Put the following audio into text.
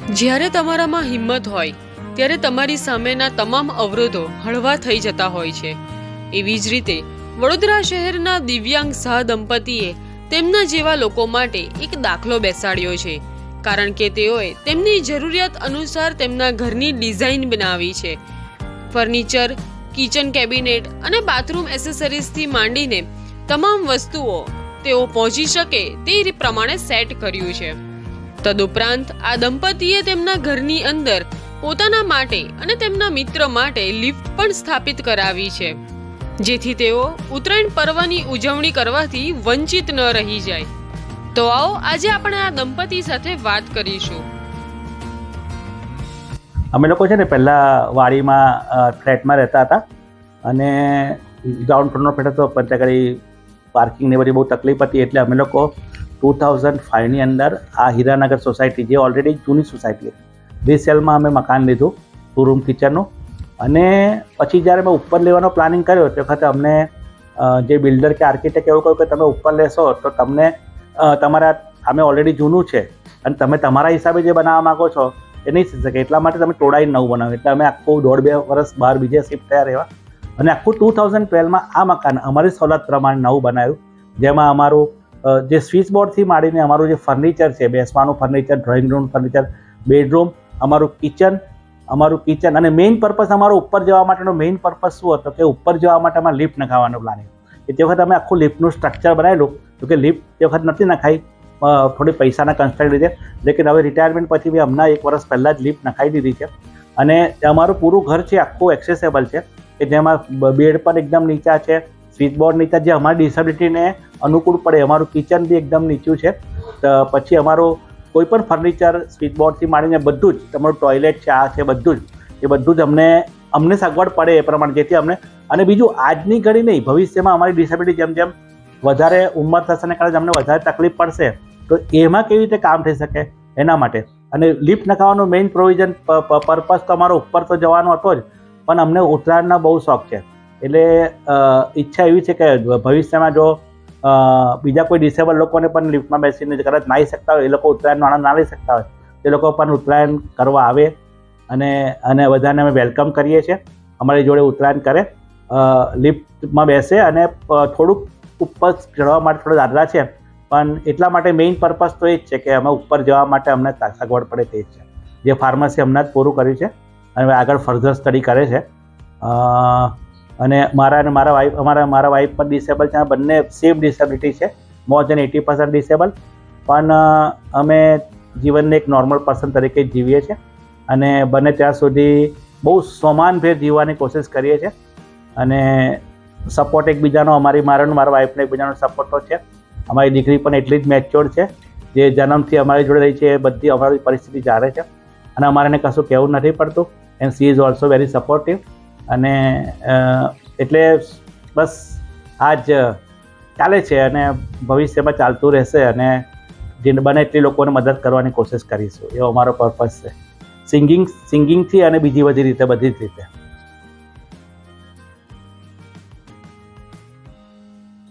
જ્યારે તમારામાં હિંમત હોય ત્યારે તમારી સામેના તમામ અવરોધો હળવા થઈ જતા હોય છે. એવી જ રીતે વડોદરા શહેરના દિવ્યાંગ સહ દંપતીએ તેમના જેવા લોકો માટે એક દાખલો બેસાડ્યો છે, કારણ કે તેઓએ તેમની જરૂરિયાત અનુસાર તેમના ઘરની ડિઝાઇન બનાવી છે. ફર્નિચર, કિચન કેબિનેટ અને બાથરૂમ એસેસરીઝથી માંડીને તમામ વસ્તુઓ તેઓ પહોંચી શકે તે પ્રમાણે સેટ કર્યું છે. તદુપરાંત આ દંપતીએ તેમના ઘરની અંદર પોતાના માટે અને તેમના મિત્ર માટે લિફ્ટ પણ સ્થાપિત કરાવી છે, જેથી તેઓ ઉત્તરાયણ પર્વની ઉજવણી કરવાથી વંચિત ન રહી જાય. તો આવો આજે આપણે આ દંપતી સાથે વાત કરીશું. અમે લોકો છે ને પહેલાં વાડીમાં ફ્લેટમાં રહેતા હતા અને ગ્રાઉન્ડ ફ્લોરનો ફ્લેટ હતો, પણ ત્યાં આગળ પાર્કિંગની બધી બહુ તકલીફ હતી, એટલે અમે લોકો 2005ની અંદર આ હીરાનગર સોસાયટી, જે ઓલરેડી જૂની સોસાયટી હતી, રીસેલમાં અમે મકાન લીધું 2 રૂમ કિચનનું. અને પછી જ્યારે મેં ઉપર લેવાનો પ્લાનિંગ કર્યો તે વખતે અમને જે બિલ્ડર કે આર્કિટેક્ટ એવું કહ્યું કે તમે ઉપર લેશો તો તમને તમારા સામે ઓલરેડી જૂનું છે અને તમે તમારા હિસાબે જે બનાવવા માગો છો એ નહીં થઈ શકે, એટલા માટે તમે તોડાઈને નવું બનાવો. એટલે અમે આખું 1.5-2 વર્ષ બહાર બીજે શિફ્ટ થયા રહેવા અને આખું 2012માં આ મકાન અમારી સવલત પ્રમાણે નવું બનાવ્યું, જેમાં અમારું જે સ્વિચ બોર્ડથી માંડીને અમારું જે ફર્નિચર છે, બેસવાનું furniture, drawing room furniture, bedroom, અમારું કિચન અને મેઇન પર્પઝ અમારો ઉપર જવા માટેનો મેઇન પર્પઝ શું હતો કે ઉપર જવા માટે અમારે લિફ્ટ નખાવવાનું પ્લાનિંગ. એ તે વખતે અમે આખું લિફ્ટનું સ્ટ્રક્ચર બનાવેલું, તો કે લિફ્ટ તે વખત નથી નખાઈ, થોડી પૈસાના કન્સ્ટ્રક્ટ લીધે. લેકિન હવે રિટાયરમેન્ટ પછી મેં હમણાં 1 વર્ષ પહેલાં જ લિફ્ટ નખાઈ દીધી છે. અને અમારું પૂરું ઘર છે આખું એક્સેસેબલ છે, કે જેમાં બેડ પણ એકદમ નીચા છે, સ્વિચ બોર્ડ નીચા, જે અમારી ડિસેબિલિટીને અનુકૂળ પડે. અમારું કિચન બી એકદમ નીચું છે. પછી અમારું કોઈ પણ ફર્નિચર, સ્વિચ બોર્ડથી માંડીને બધું જ, તમારું ટોયલેટ છે, આ છે, બધું જ અમને સગવડ પડે એ પ્રમાણે, જેથી અમને. અને બીજું, આજની ઘડી નહીં, ભવિષ્યમાં અમારી ડિસેબિલિટી જેમ જેમ વધારે ઉંમર થશે ને કારણે અમને વધારે તકલીફ પડશે, તો એમાં કેવી રીતે કામ થઈ શકે એના માટે. અને લિફ્ટ નખાવાનો મેઇન પ્રોવિઝન પર્પઝ તો અમારો ઉપર તો જવાનો હતો જ, પણ અમને ઉત્તરાયણના બહુ શોખ છે. એટલે ઈચ્છા એવી છે કે ભવિષ્યમાં જો બીજા કોઈ ડિસેબલ લોકોને પણ લિફ્ટમાં બેસીને કદાચ નાહી શકતા હોય, એ લોકો ઉત્તરાયણનો આનંદ ના લઈ શકતા હોય, એ લોકો પણ ઉત્તરાયણ કરવા આવે અને બધાને અમે વેલકમ કરીએ છીએ, અમારી જોડે ઉત્તરાયણ કરે, લિફ્ટમાં બેસે. અને થોડુંક ઉપર ચડવા માટે થોડા દાદરા છે, પણ એટલા માટે મેઇન પર્પઝ તો એ જ છે કે અમે ઉપર જવા માટે અમને સગવડ પડે તે જ છે. જે ફાર્મસી હમણાં જ પૂરું કર્યું છે અને આગળ ફર્ધર સ્ટડી કરે છે. અને મારા વાઈફ પણ ડિસેબલ છે, બંને સેમ ડિસેબિલિટી છે, મોર દેન 80% ડિસેબલ. પણ અમે જીવનને એક નોર્મલ પર્સન તરીકે જ જીવીએ છીએ અને બને ત્યાં સુધી બહુ સમાનભેર જીવવાની કોશિશ કરીએ છીએ. અને સપોર્ટ એકબીજાનો, મારા વાઈફને એકબીજાનો સપોર્ટ તો છે. અમારી દીકરી પણ એટલી જ મેચ્યોર્ડ છે, જે જન્મથી અમારી જોડે રહી છે, એ બધી અમારી પરિસ્થિતિ જાણે છે અને અમારે કશું કહેવું નથી પડતું. And she is also very supportive. અને એટલે બસ આ જ ચાલે છે અને ભવિષ્યમાં ચાલતું રહેશે અને જે બને એટલી લોકોને મદદ કરવાની કોશિશ કરીશું, એવો અમારો પર્પઝ છે. સિંગિંગથી અને બધી જ રીતે.